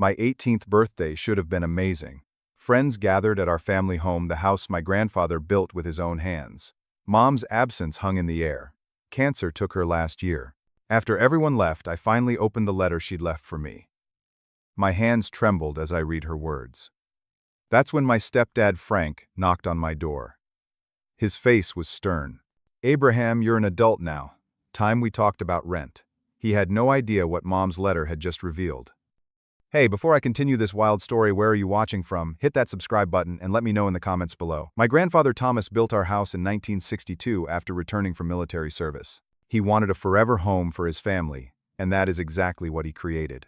My 18th birthday should have been amazing. Friends gathered at our family home, the house my grandfather built with his own hands. Mom's absence hung in the air. Cancer took her last year. After everyone left, I finally opened the letter she'd left for me. My hands trembled as I read her words. That's when my stepdad, Frank, knocked on my door. His face was stern. "Abraham, you're an adult now. Time we talked about rent." He had no idea what Mom's letter had just revealed. Hey, before I continue this wild story, where are you watching from? Hit that subscribe button and let me know in the comments below. My grandfather Thomas built our house in 1962 after returning from military service. He wanted a forever home for his family, and that is exactly what he created.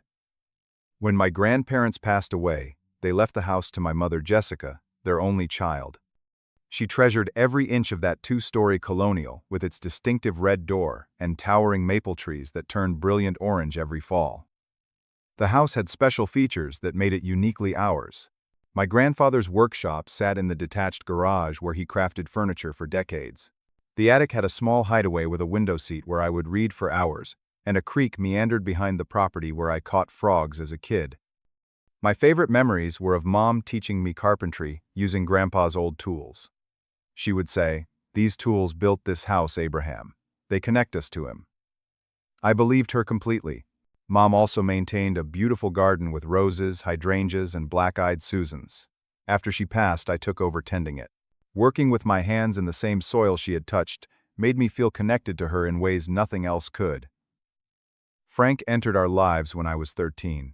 When my grandparents passed away, they left the house to my mother Jessica, their only child. She treasured every inch of that two-story colonial with its distinctive red door and towering maple trees that turned brilliant orange every fall. The house had special features that made it uniquely ours. My grandfather's workshop sat in the detached garage where he crafted furniture for decades. The attic had a small hideaway with a window seat where I would read for hours, and a creek meandered behind the property where I caught frogs as a kid. My favorite memories were of Mom teaching me carpentry using Grandpa's old tools. She would say, "These tools built this house, Abraham. They connect us to him." I believed her completely. Mom also maintained a beautiful garden with roses, hydrangeas, and black-eyed Susans. After she passed, I took over tending it. Working with my hands in the same soil she had touched made me feel connected to her in ways nothing else could. Frank entered our lives when I was 13.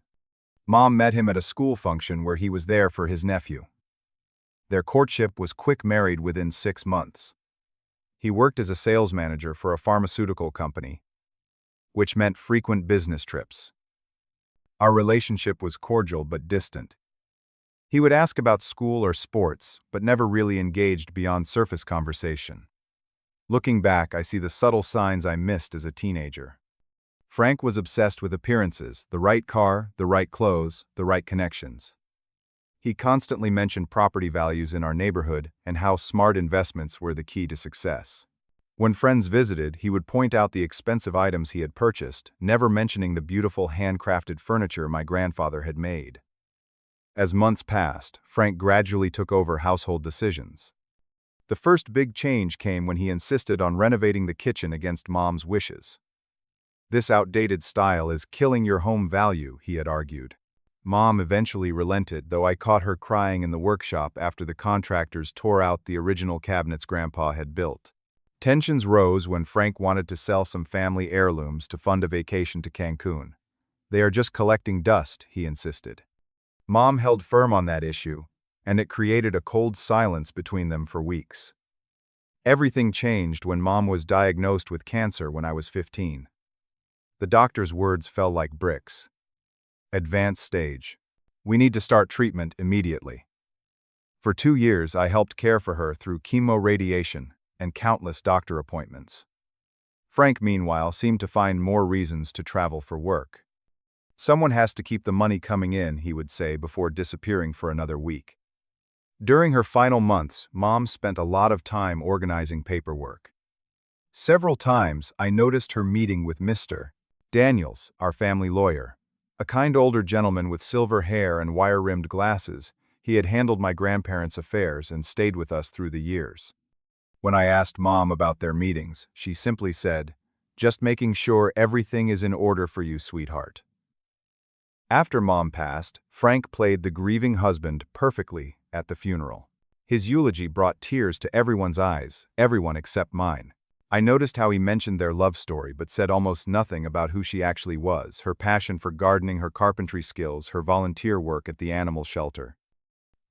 Mom met him at a school function where he was there for his nephew. Their courtship was quick, married within 6 months. He worked as a sales manager for a pharmaceutical company, which meant frequent business trips. Our relationship was cordial but distant. He would ask about school or sports, but never really engaged beyond surface conversation. Looking back, I see the subtle signs I missed as a teenager. Frank was obsessed with appearances, the right car, the right clothes, the right connections. He constantly mentioned property values in our neighborhood and how smart investments were the key to success. When friends visited, he would point out the expensive items he had purchased, never mentioning the beautiful handcrafted furniture my grandfather had made. As months passed, Frank gradually took over household decisions. The first big change came when he insisted on renovating the kitchen against Mom's wishes. "This outdated style is killing your home value," he had argued. Mom eventually relented, though I caught her crying in the workshop after the contractors tore out the original cabinets Grandpa had built. Tensions rose when Frank wanted to sell some family heirlooms to fund a vacation to Cancun. "They are just collecting dust," he insisted. Mom held firm on that issue, and it created a cold silence between them for weeks. Everything changed when Mom was diagnosed with cancer when I was 15. The doctor's words fell like bricks. "Advanced stage. We need to start treatment immediately." For 2 years, I helped care for her through chemoradiation and countless doctor appointments. Frank, meanwhile, seemed to find more reasons to travel for work. "Someone has to keep the money coming in," he would say before disappearing for another week. During her final months, Mom spent a lot of time organizing paperwork. Several times, I noticed her meeting with Mr. Daniels, our family lawyer. A kind older gentleman with silver hair and wire-rimmed glasses, he had handled my grandparents' affairs and stayed with us through the years. When I asked Mom about their meetings, she simply said, "Just making sure everything is in order for you, sweetheart." After Mom passed, Frank played the grieving husband perfectly at the funeral. His eulogy brought tears to everyone's eyes, everyone except mine. I noticed how he mentioned their love story but said almost nothing about who she actually was, her passion for gardening, her carpentry skills, her volunteer work at the animal shelter.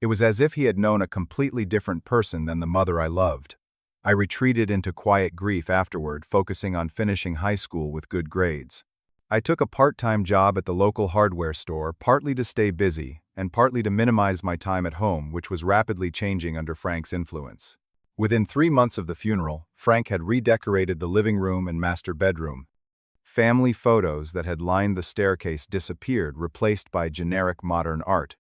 It was as if he had known a completely different person than the mother I loved. I retreated into quiet grief afterward, focusing on finishing high school with good grades. I took a part-time job at the local hardware store, partly to stay busy and partly to minimize my time at home, which was rapidly changing under Frank's influence. Within 3 months of the funeral, Frank had redecorated the living room and master bedroom. Family photos that had lined the staircase disappeared, replaced by generic modern art.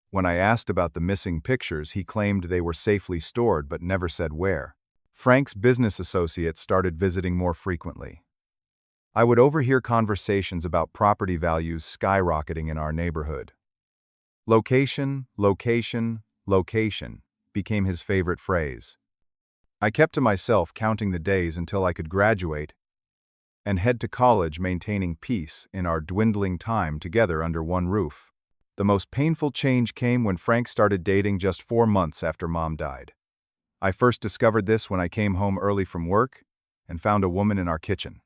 When I asked about the missing pictures, he claimed they were safely stored but never said where. Frank's business associates started visiting more frequently. I would overhear conversations about property values skyrocketing in our neighborhood. Location, location, location became his favorite phrase. I kept to myself, counting the days until I could graduate and head to college, maintaining peace in our dwindling time together under one roof. The most painful change came when Frank started dating just 4 months after Mom died. I first discovered this when I came home early from work and found a woman in our kitchen.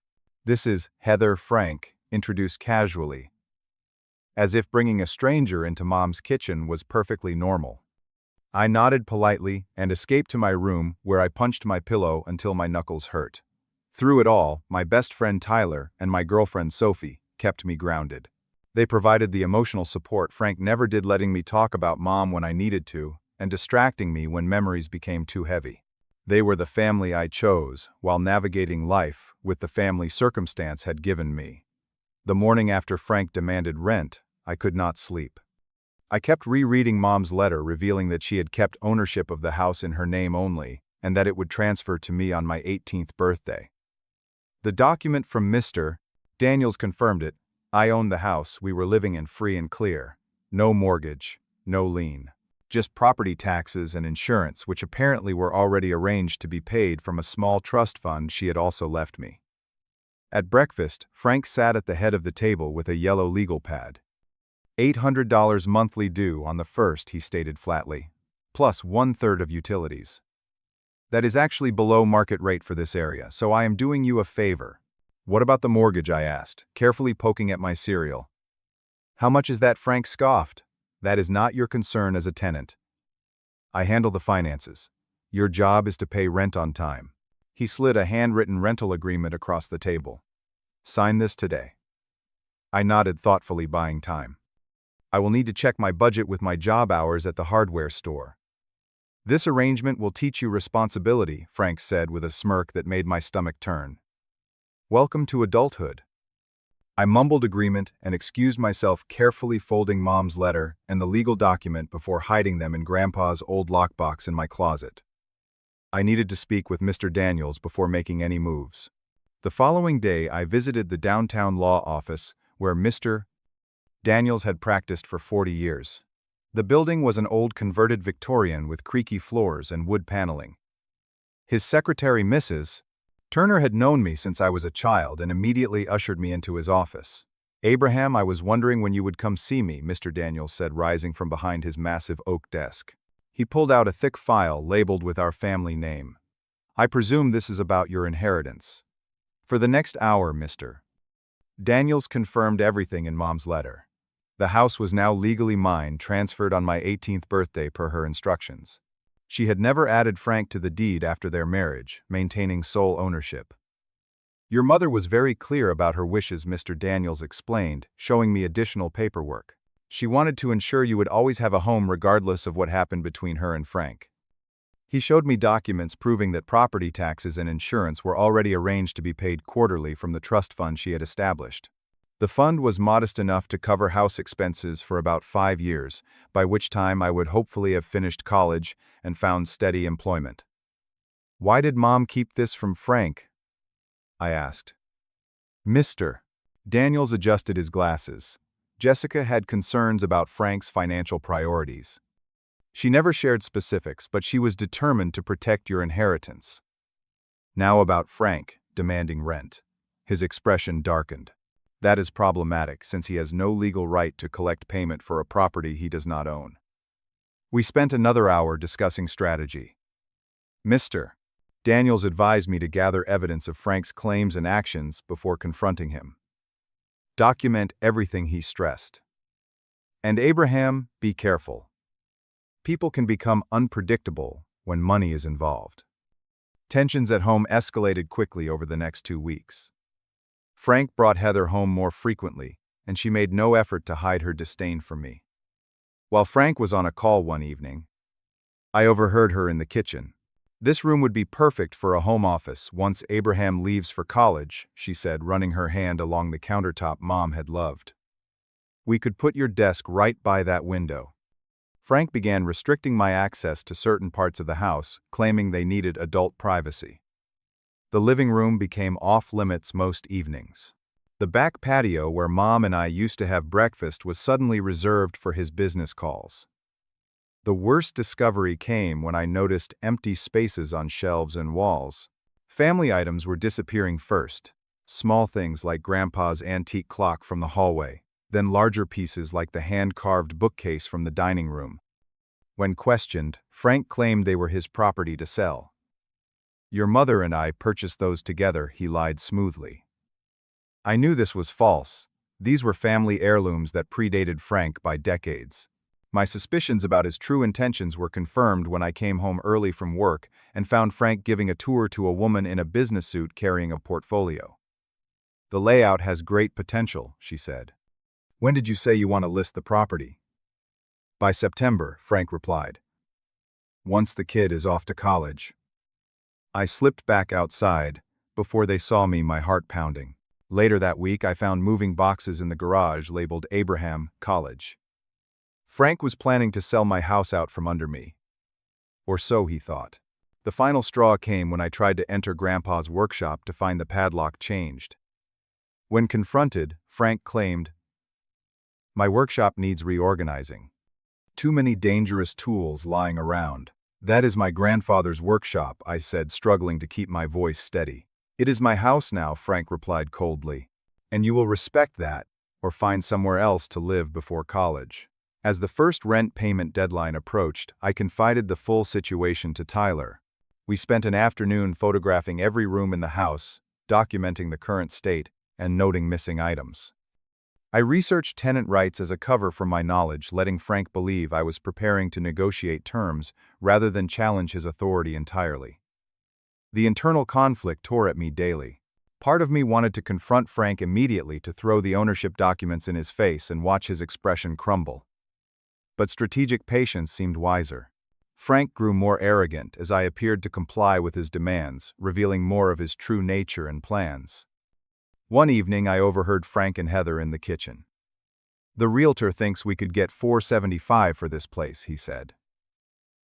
"This is Heather," Frank introduced casually, as if bringing a stranger into Mom's kitchen was perfectly normal. I nodded politely and escaped to my room, where I punched my pillow until my knuckles hurt. Through it all, my best friend Tyler and my girlfriend Sophie kept me grounded. They provided the emotional support Frank never did, letting me talk about Mom when I needed to and distracting me when memories became too heavy. They were the family I chose while navigating life with the family circumstance had given me. The morning after Frank demanded rent, I could not sleep. I kept rereading Mom's letter, revealing that she had kept ownership of the house in her name only and that it would transfer to me on my 18th birthday. The document from Mr. Daniels confirmed it. I owned the house we were living in, free and clear. No mortgage, no lien. Just property taxes and insurance, which apparently were already arranged to be paid from a small trust fund she had also left me. At breakfast, Frank sat at the head of the table with a yellow legal pad. $800 monthly due on the first, he stated flatly, plus 1/3 of utilities. That is actually below market rate for this area, so I am doing you a favor. What about the mortgage? I asked, carefully poking at my cereal. How much is that? Frank scoffed. That is not your concern as a tenant. I handle the finances. Your job is to pay rent on time. He slid a handwritten rental agreement across the table. Sign this today. I nodded thoughtfully, buying time. I will need to check my budget with my job hours at the hardware store. This arrangement will teach you responsibility, Frank said with a smirk that made my stomach turn. Welcome to adulthood. I mumbled agreement and excused myself, carefully folding Mom's letter and the legal document before hiding them in Grandpa's old lockbox in my closet. I needed to speak with Mr. Daniels before making any moves. The following day, I visited the downtown law office where Mr. Daniels had practiced for 40 years. The building was an old converted Victorian with creaky floors and wood paneling. His secretary, Mrs. Turner, had known me since I was a child and immediately ushered me into his office. "Abraham, I was wondering when you would come see me," Mr. Daniels said, rising from behind his massive oak desk. He pulled out a thick file labeled with our family name. "I presume this is about your inheritance." For the next hour, Mr. Daniels confirmed everything in Mom's letter. The house was now legally mine, transferred on my 18th birthday per her instructions. She had never added Frank to the deed after their marriage, maintaining sole ownership. "Your mother was very clear about her wishes," Mr. Daniels explained, showing me additional paperwork. "She wanted to ensure you would always have a home regardless of what happened between her and Frank." He showed me documents proving that property taxes and insurance were already arranged to be paid quarterly from the trust fund she had established. The fund was modest enough to cover house expenses for about 5 years, by which time I would hopefully have finished college and found steady employment. "Why did Mom keep this from Frank?" I asked. Mr. Daniels adjusted his glasses. Jessica had concerns about Frank's financial priorities. She never shared specifics, but she was determined to protect your inheritance. Now about Frank demanding rent. His expression darkened. That is problematic, since he has no legal right to collect payment for a property he does not own. We spent another hour discussing strategy. Mr. Daniels advised me to gather evidence of Frank's claims and actions before confronting him. Document everything, he stressed. And Abraham, be careful. People can become unpredictable when money is involved. Tensions at home escalated quickly over the next 2 weeks. Frank brought Heather home more frequently, and she made no effort to hide her disdain for me. While Frank was on a call one evening, I overheard her in the kitchen. "This room would be perfect for a home office once Abraham leaves for college," she said, running her hand along the countertop Mom had loved. "We could put your desk right by that window." Frank began restricting my access to certain parts of the house, claiming they needed adult privacy. The living room became off-limits most evenings. The back patio where Mom and I used to have breakfast was suddenly reserved for his business calls. The worst discovery came when I noticed empty spaces on shelves and walls. Family items were disappearing first. Small things like Grandpa's antique clock from the hallway, then larger pieces like the hand-carved bookcase from the dining room. When questioned, Frank claimed they were his property to sell. "Your mother and I purchased those together," he lied smoothly. I knew this was false. These were family heirlooms that predated Frank by decades. My suspicions about his true intentions were confirmed when I came home early from work and found Frank giving a tour to a woman in a business suit carrying a portfolio. "The layout has great potential," she said. "When did you say you want to list the property?" "By September," Frank replied. "Once the kid is off to college." I slipped back outside. Before they saw me, my heart pounding. Later that week, I found moving boxes in the garage labeled Abraham College. Frank was planning to sell my house out from under me. Or so he thought. The final straw came when I tried to enter Grandpa's workshop to find the padlock changed. When confronted, Frank claimed, "My workshop needs reorganizing. Too many dangerous tools lying around." "That is my grandfather's workshop," I said, struggling to keep my voice steady. "It is my house now," Frank replied coldly. "And you will respect that, or find somewhere else to live before college." As the first rent payment deadline approached, I confided the full situation to Tyler. We spent an afternoon photographing every room in the house, documenting the current state, and noting missing items. I researched tenant rights as a cover for my knowledge, letting Frank believe I was preparing to negotiate terms rather than challenge his authority entirely. The internal conflict tore at me daily. Part of me wanted to confront Frank immediately to throw the ownership documents in his face and watch his expression crumble. But strategic patience seemed wiser. Frank grew more arrogant as I appeared to comply with his demands, revealing more of his true nature and plans. One evening, I overheard Frank and Heather in the kitchen. "The realtor thinks we could get $475 for this place," he said.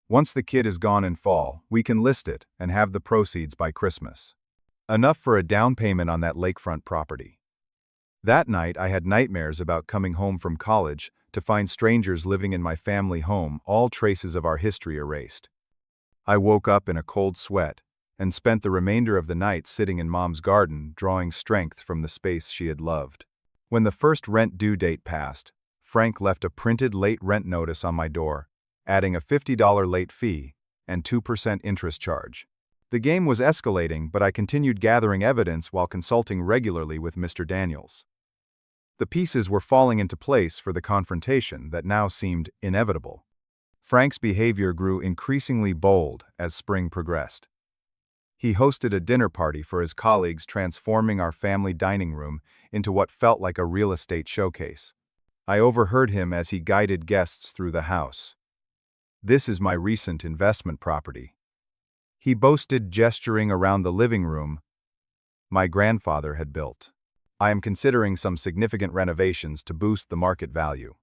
"Once the kid is gone in fall, we can list it and have the proceeds by Christmas. Enough for a down payment on that lakefront property." That night, I had nightmares about coming home from college to find strangers living in my family home, all traces of our history erased. I woke up in a cold sweat and spent the remainder of the night sitting in Mom's garden, drawing strength from the space she had loved. When the first rent due date passed, Frank left a printed late rent notice on my door, adding a $50 late fee and 2% interest charge. The game was escalating, but I continued gathering evidence while consulting regularly with Mr. Daniels. The pieces were falling into place for the confrontation that now seemed inevitable. Frank's behavior grew increasingly bold as spring progressed. He hosted a dinner party for his colleagues, transforming our family dining room into what felt like a real estate showcase. I overheard him as he guided guests through the house. "This is my recent investment property," he boasted, gesturing around the living room my grandfather had built. "I am considering some significant renovations to boost the market value."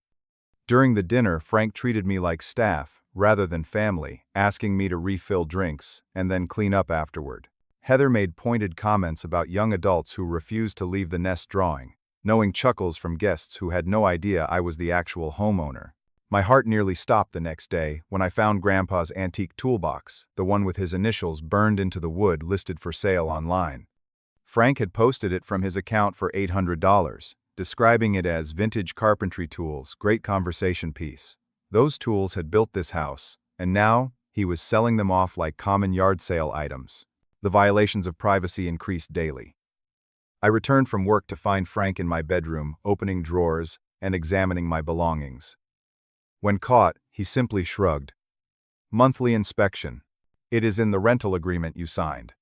During the dinner, Frank treated me like staff rather than family, asking me to refill drinks and then clean up afterward. Heather made pointed comments about young adults who refused to leave the nest drawing, knowing chuckles from guests who had no idea I was the actual homeowner. My heart nearly stopped the next day when I found Grandpa's antique toolbox, the one with his initials burned into the wood, listed for sale online. Frank had posted it from his account for $800, describing it as vintage carpentry tools, great conversation piece. Those tools had built this house, and now he was selling them off like common yard sale items. The violations of privacy increased daily. I returned from work to find Frank in my bedroom, opening drawers and examining my belongings. When caught, he simply shrugged. "Monthly inspection. It is in the rental agreement you signed."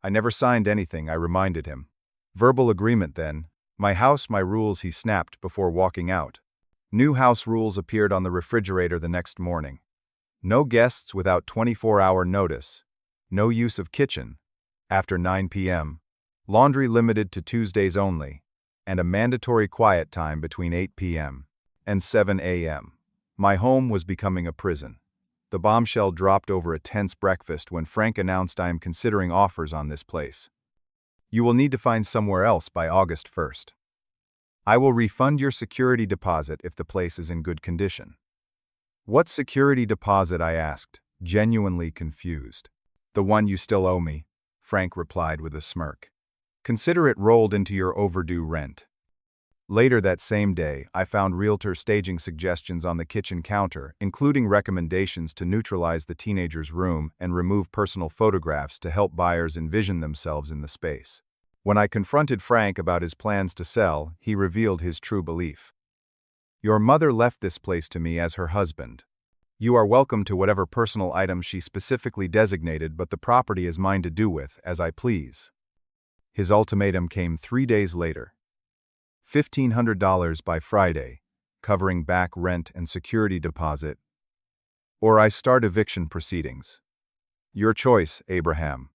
"I never signed anything," I reminded him. "Verbal agreement then. My house, my rules," he snapped before walking out. New house rules appeared on the refrigerator the next morning. No guests without 24-hour notice. No use of kitchen after 9 p.m. Laundry limited to Tuesdays only. And a mandatory quiet time between 8 p.m. and 7 a.m. My home was becoming a prison. the bombshell dropped over a tense breakfast when Frank announced I am considering offers on this place. You will need to find somewhere else by August 1st. I will refund your security deposit if the place is in good condition. What security deposit? I asked, genuinely confused. The one you still owe me, Frank replied with a smirk. Consider it rolled into your overdue rent. Later that same day, I found realtor staging suggestions on the kitchen counter, including recommendations to neutralize the teenager's room and remove personal photographs to help buyers envision themselves in the space. When I confronted Frank about his plans to sell, he revealed his true belief. Your mother left this place to me as her husband. You are welcome to whatever personal items she specifically designated, but the property is mine to do with as I please. His ultimatum came 3 days later. $1,500 by Friday, covering back rent and security deposit, or I start eviction proceedings. Your choice, Abraham.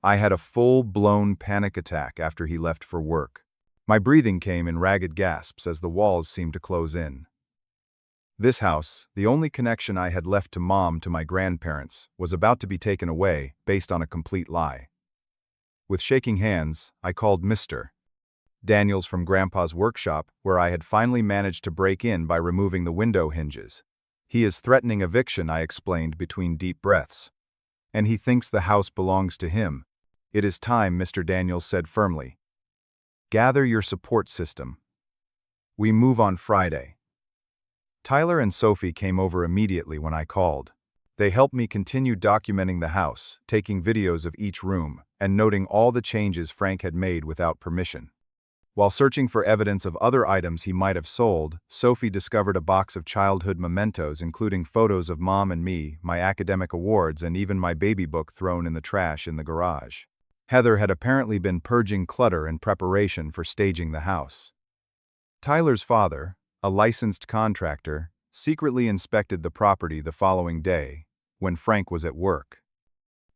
I had a full-blown panic attack after he left for work. My breathing came in ragged gasps as the walls seemed to close in. This house, the only connection I had left to Mom, to my grandparents, was about to be taken away based on a complete lie. With shaking hands, I called Mr. Daniels from Grandpa's workshop, where I had finally managed to break in by removing the window hinges. He is threatening eviction, I explained between deep breaths. And he thinks the house belongs to him. It is time, Mr. Daniels said firmly. Gather your support system. We move on Friday. Tyler and Sophie came over immediately when I called. They helped me continue documenting the house, taking videos of each room, and noting all the changes Frank had made without permission. While searching for evidence of other items he might have sold, Sophie discovered a box of childhood mementos including photos of Mom and me, my academic awards, and even my baby book thrown in the trash in the garage. Heather had apparently been purging clutter in preparation for staging the house. Tyler's father, a licensed contractor, secretly inspected the property the following day, when Frank was at work.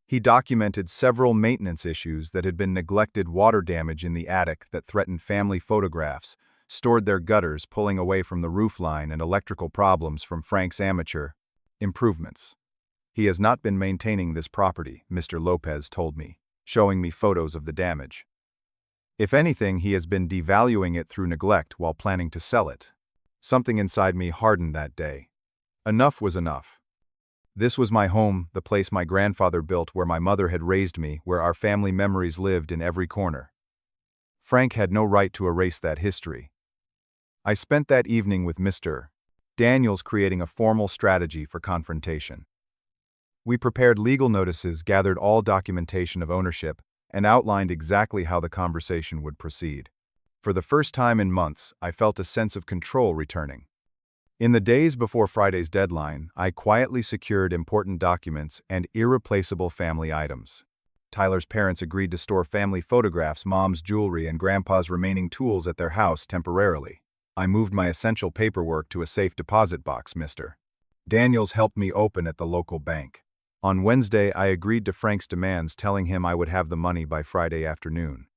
He documented several maintenance issues that had been neglected: water damage in the attic that threatened family photographs, stored their gutters pulling away from the roofline, and electrical problems from Frank's amateur improvements. He has not been maintaining this property, Mr. Lopez told me, showing me photos of the damage. If anything, he has been devaluing it through neglect while planning to sell it. Something inside me hardened that day. Enough was enough. This was my home, the place my grandfather built, where my mother had raised me, where our family memories lived in every corner. Frank had no right to erase that history. I spent that evening with Mr. Daniels creating a formal strategy for confrontation. We prepared legal notices, gathered all documentation of ownership, and outlined exactly how the conversation would proceed. For the first time in months, I felt a sense of control returning. In the days before Friday's deadline, I quietly secured important documents and irreplaceable family items. Tyler's parents agreed to store family photographs, Mom's jewelry, and Grandpa's remaining tools at their house temporarily. I moved my essential paperwork to a safe deposit box Mr. Daniels helped me open at the local bank. On Wednesday, I agreed to Frank's demands, telling him I would have the money by Friday afternoon.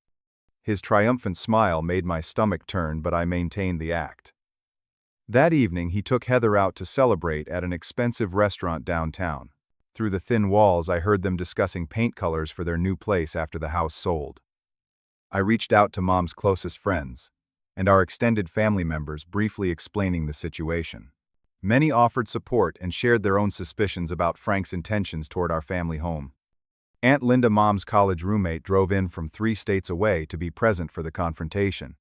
His triumphant smile made my stomach turn, but I maintained the act. That evening, he took Heather out to celebrate at an expensive restaurant downtown. Through the thin walls, I heard them discussing paint colors for their new place after the house sold. I reached out to Mom's closest friends and our extended family members, briefly explaining the situation. Many offered support and shared their own suspicions about Frank's intentions toward our family home. Aunt Linda, Mom's college roommate, drove in from 3 states away to be present for the confrontation.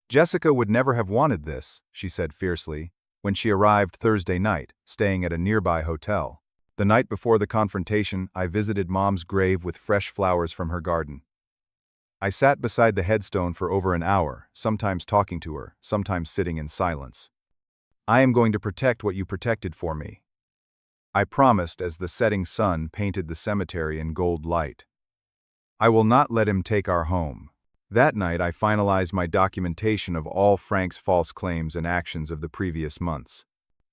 Jessica would never have wanted this, she said fiercely, when she arrived Thursday night, staying at a nearby hotel. The night before the confrontation, I visited Mom's grave with fresh flowers from her garden. I sat beside the headstone for over an hour, sometimes talking to her, sometimes sitting in silence. I am going to protect what you protected for me, I promised as the setting sun painted the cemetery in gold light. I will not let him take our home. That night I finalized my documentation of all Frank's false claims and actions of the previous months.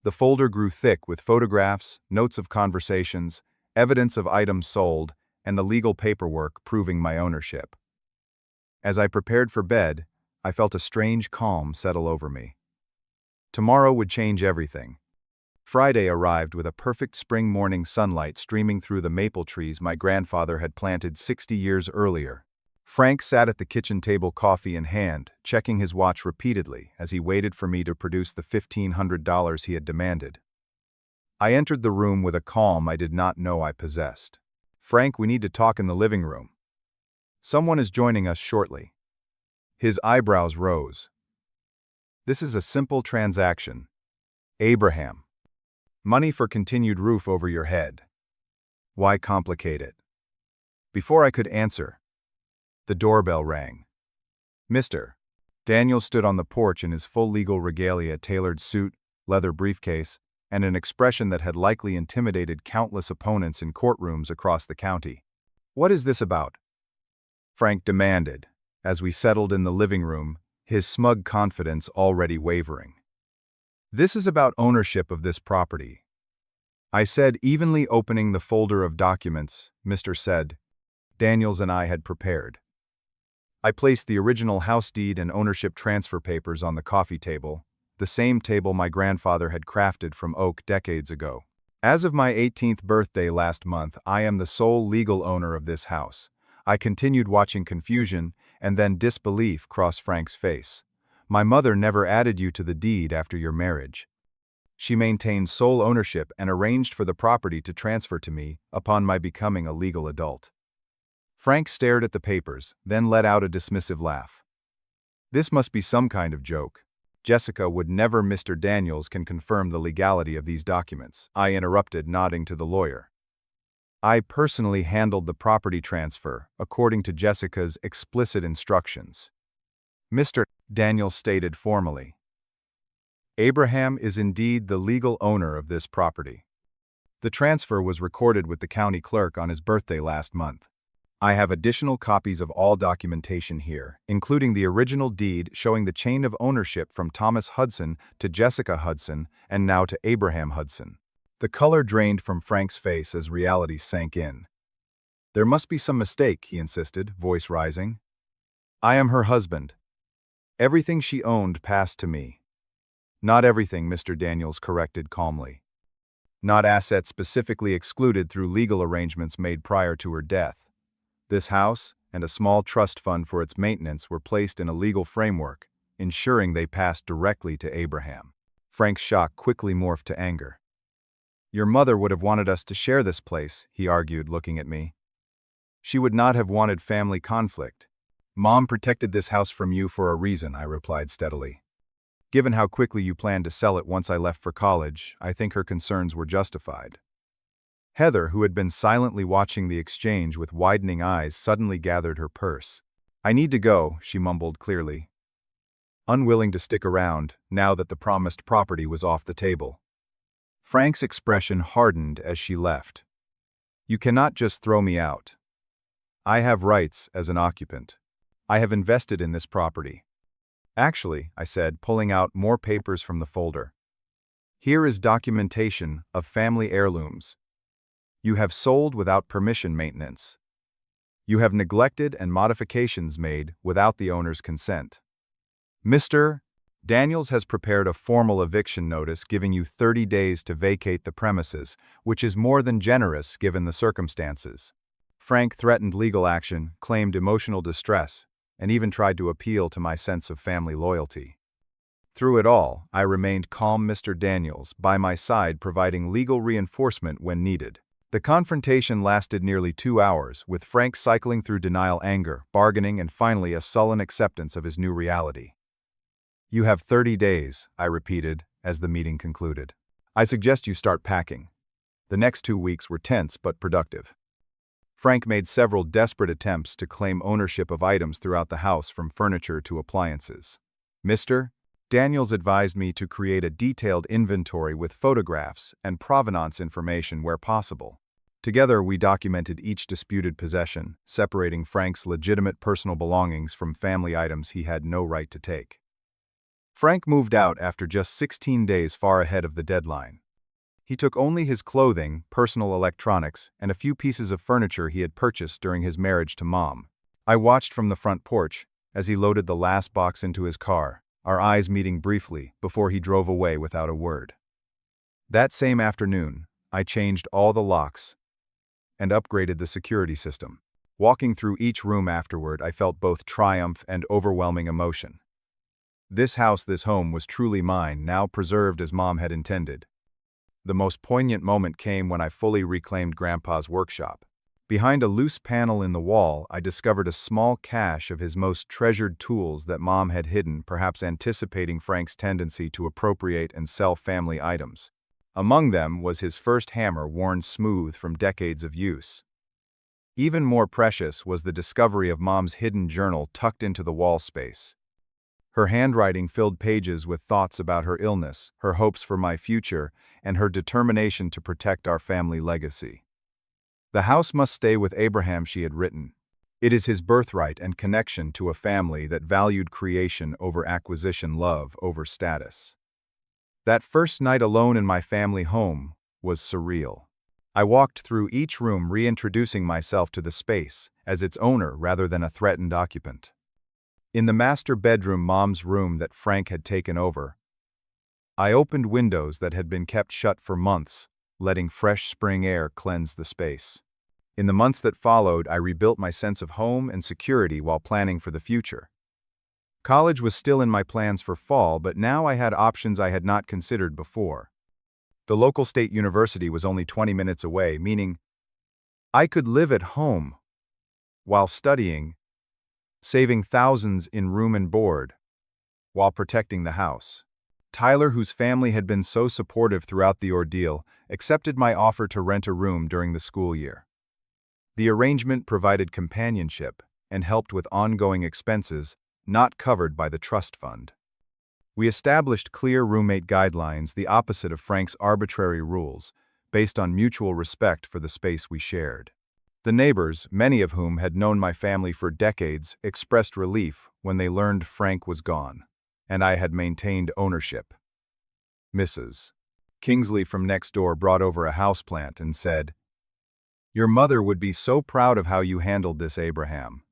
The folder grew thick with photographs, notes of conversations, evidence of items sold, and the legal paperwork proving my ownership. As I prepared for bed, I felt a strange calm settle over me. Tomorrow would change everything. Friday arrived with a perfect spring morning sunlight streaming through the maple trees my grandfather had planted 60 years earlier. Frank sat at the kitchen table, coffee in hand, checking his watch repeatedly as he waited for me to produce the $1,500 he had demanded. I entered the room with a calm I did not know I possessed. "Frank, we need to talk in the living room. Someone is joining us shortly." His eyebrows rose. "This is a simple transaction. Abraham. Money for continued roof over your head. Why complicate it?" Before I could answer, the doorbell rang. Mr. Daniel stood on the porch in his full legal regalia, tailored suit, leather briefcase, and an expression that had likely intimidated countless opponents in courtrooms across the county. "What is this about?" Frank demanded, as we settled in the living room, his smug confidence already wavering. "This is about ownership of this property," I said, evenly opening the folder of documents Mr. said Daniels and I had prepared. I placed the original house deed and ownership transfer papers on the coffee table, the same table my grandfather had crafted from oak decades ago. "As of my 18th birthday last month, I am the sole legal owner of this house." I continued, watching confusion and then disbelief cross Frank's face. "My mother never added you to the deed after your marriage. She maintained sole ownership and arranged for the property to transfer to me upon my becoming a legal adult." Frank stared at the papers, then let out a dismissive laugh. "This must be some kind of joke. Jessica would never." "Mr. Daniels can confirm the legality of these documents," I interrupted, nodding to the lawyer. "I personally handled the property transfer, according to Jessica's explicit instructions," Mr. Daniels stated formally. "Abraham is indeed the legal owner of this property. The transfer was recorded with the county clerk on his birthday last month. I have additional copies of all documentation here, including the original deed showing the chain of ownership from Thomas Hudson to Jessica Hudson and now to Abraham Hudson." The color drained from Frank's face as reality sank in. "There must be some mistake," he insisted, voice rising. "I am her husband. Everything she owned passed to me." "Not everything," Mr. Daniels corrected calmly. "Not assets specifically excluded through legal arrangements made prior to her death. This house and a small trust fund for its maintenance were placed in a legal framework, ensuring they passed directly to Abraham." Frank's shock quickly morphed to anger. "Your mother would have wanted us to share this place," he argued, looking at me. "She would not have wanted family conflict. Mom protected this house from you for a reason," I replied steadily. "Given how quickly you planned to sell it once I left for college, I think her concerns were justified." Heather, who had been silently watching the exchange with widening eyes, suddenly gathered her purse. "I need to go," she mumbled clearly, unwilling to stick around now that the promised property was off the table. Frank's expression hardened as she left. "You cannot just throw me out. I have rights as an occupant. I have invested in this property." "Actually," I said, pulling out more papers from the folder, "here is documentation of family heirlooms. You have sold without permission maintenance. You have neglected and modifications made without the owner's consent. Mr. Daniels has prepared a formal eviction notice giving you 30 days to vacate the premises, which is more than generous given the circumstances." Frank threatened legal action, claimed emotional distress, and even tried to appeal to my sense of family loyalty. Through it all, I remained calm, Mr. Daniels by my side providing legal reinforcement when needed. The confrontation lasted nearly 2 hours, with Frank cycling through denial, anger, bargaining, and finally a sullen acceptance of his new reality. "You have 30 days, I repeated as the meeting concluded. "I suggest you start packing." The next 2 weeks were tense but productive. Frank made several desperate attempts to claim ownership of items throughout the house, from furniture to appliances. Mr. Daniels advised me to create a detailed inventory with photographs and provenance information where possible. Together, we documented each disputed possession, separating Frank's legitimate personal belongings from family items he had no right to take. Frank moved out after just 16 days, far ahead of the deadline. He took only his clothing, personal electronics, and a few pieces of furniture he had purchased during his marriage to Mom. I watched from the front porch as he loaded the last box into his car, our eyes meeting briefly before he drove away without a word. That same afternoon, I changed all the locks and upgraded the security system. Walking through each room afterward, I felt both triumph and overwhelming emotion. This house, this home was truly mine, now preserved as Mom had intended. The most poignant moment came when I fully reclaimed Grandpa's workshop. Behind a loose panel in the wall, I discovered a small cache of his most treasured tools that Mom had hidden, perhaps anticipating Frank's tendency to appropriate and sell family items. Among them was his first hammer, worn smooth from decades of use. Even more precious was the discovery of Mom's hidden journal tucked into the wall space. Her handwriting filled pages with thoughts about her illness, her hopes for my future, and her determination to protect our family legacy. "The house must stay with Abraham," she had written. "It is his birthright and connection to a family that valued creation over acquisition, love over status." That first night alone in my family home was surreal. I walked through each room, reintroducing myself to the space as its owner rather than a threatened occupant. In the master bedroom, Mom's room that Frank had taken over, I opened windows that had been kept shut for months, letting fresh spring air cleanse the space. In the months that followed, I rebuilt my sense of home and security while planning for the future. College was still in my plans for fall, but now I had options I had not considered before. The local state university was only 20 minutes away, meaning I could live at home while studying, saving thousands in room and board, while protecting the house. Tyler, whose family had been so supportive throughout the ordeal, accepted my offer to rent a room during the school year. The arrangement provided companionship and helped with ongoing expenses not covered by the trust fund. We established clear roommate guidelines, the opposite of Frank's arbitrary rules, based on mutual respect for the space we shared. The neighbors, many of whom had known my family for decades, expressed relief when they learned Frank was gone, and I had maintained ownership. Mrs. Kingsley from next door brought over a houseplant and said, "Your mother would be so proud of how you handled this, Abraham.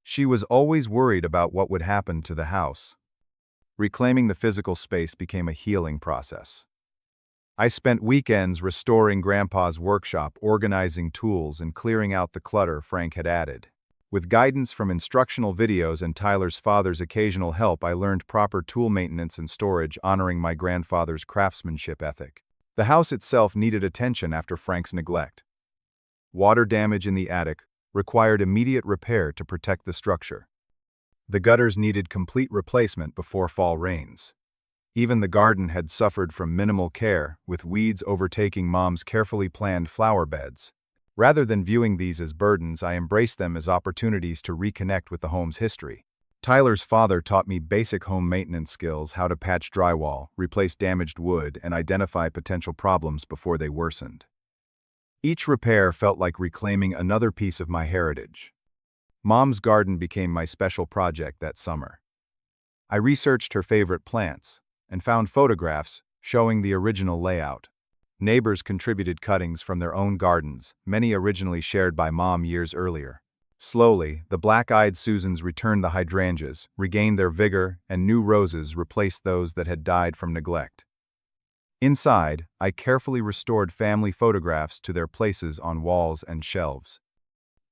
She was always worried about what would happen to the house." Reclaiming the physical space became a healing process. I spent weekends restoring Grandpa's workshop, organizing tools, and clearing out the clutter Frank had added. With guidance from instructional videos and Tyler's father's occasional help, I learned proper tool maintenance and storage, honoring my grandfather's craftsmanship ethic. The house itself needed attention after Frank's neglect. Water damage in the attic required immediate repair to protect the structure. The gutters needed complete replacement before fall rains. Even the garden had suffered from minimal care, with weeds overtaking Mom's carefully planned flower beds. Rather than viewing these as burdens, I embraced them as opportunities to reconnect with the home's history. Tyler's father taught me basic home maintenance skills: how to patch drywall, replace damaged wood, and identify potential problems before they worsened. Each repair felt like reclaiming another piece of my heritage. Mom's garden became my special project that summer. I researched her favorite plants and found photographs showing the original layout. Neighbors contributed cuttings from their own gardens, many originally shared by Mom years earlier. Slowly, the black-eyed Susans returned the hydrangeas, regained their vigor, and new roses replaced those that had died from neglect. Inside, I carefully restored family photographs to their places on walls and shelves.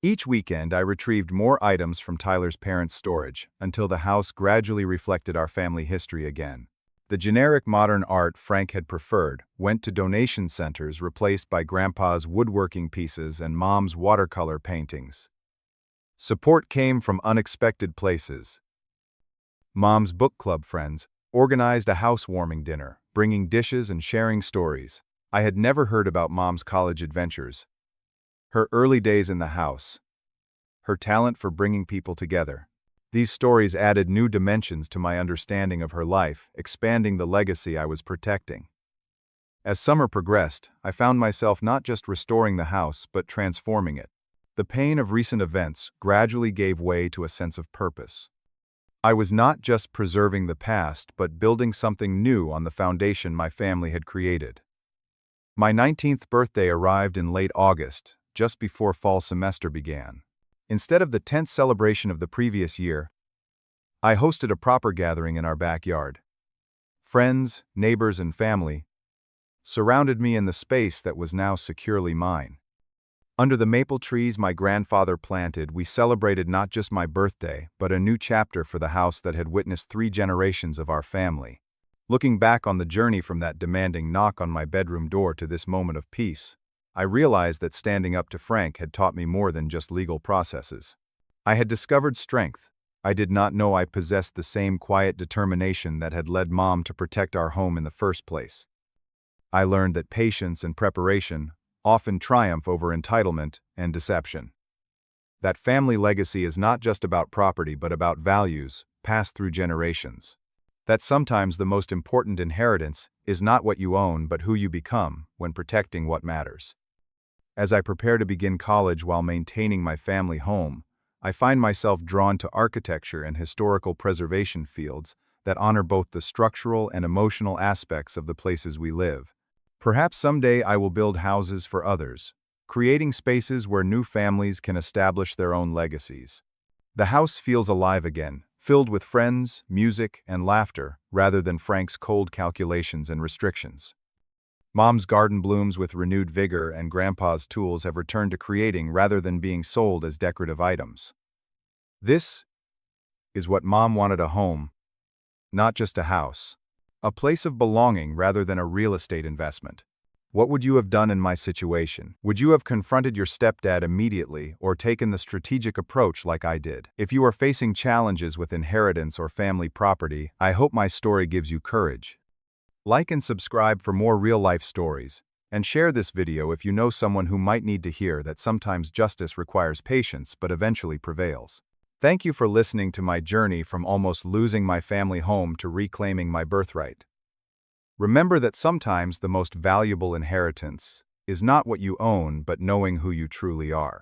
Each weekend, I retrieved more items from Tyler's parents' storage, until the house gradually reflected our family history again. The generic modern art Frank had preferred went to donation centers, replaced by Grandpa's woodworking pieces and Mom's watercolor paintings. Support came from unexpected places. Mom's book club friends organized a housewarming dinner, bringing dishes and sharing stories. I had never heard about Mom's college adventures, her early days in the house, her talent for bringing people together. These stories added new dimensions to my understanding of her life, expanding the legacy I was protecting. As summer progressed, I found myself not just restoring the house, but transforming it. The pain of recent events gradually gave way to a sense of purpose. I was not just preserving the past, but building something new on the foundation my family had created. My 19th birthday arrived in late August, just before fall semester began. Instead of the tense celebration of the previous year, I hosted a proper gathering in our backyard. Friends, neighbors, and family surrounded me in the space that was now securely mine. Under the maple trees my grandfather planted, we celebrated not just my birthday, but a new chapter for the house that had witnessed 3 generations of our family. Looking back on the journey from that demanding knock on my bedroom door to this moment of peace, I realized that standing up to Frank had taught me more than just legal processes. I had discovered strength. I did not know I possessed the same quiet determination that had led Mom to protect our home in the first place. I learned that patience and preparation often triumph over entitlement and deception. That family legacy is not just about property but about values passed through generations. That sometimes the most important inheritance is not what you own but who you become when protecting what matters. As I prepare to begin college while maintaining my family home, I find myself drawn to architecture and historical preservation fields that honor both the structural and emotional aspects of the places we live. Perhaps someday I will build houses for others, creating spaces where new families can establish their own legacies. The house feels alive again, filled with friends, music, and laughter, rather than Frank's cold calculations and restrictions. Mom's garden blooms with renewed vigor, and Grandpa's tools have returned to creating rather than being sold as decorative items. This is what Mom wanted: a home, not just a house. A place of belonging rather than a real estate investment. What would you have done in my situation? Would you have confronted your stepdad immediately or taken the strategic approach like I did? If you are facing challenges with inheritance or family property, I hope my story gives you courage. Like and subscribe for more real-life stories, and share this video if you know someone who might need to hear that sometimes justice requires patience but eventually prevails. Thank you for listening to my journey from almost losing my family home to reclaiming my birthright. Remember that sometimes the most valuable inheritance is not what you own but knowing who you truly are.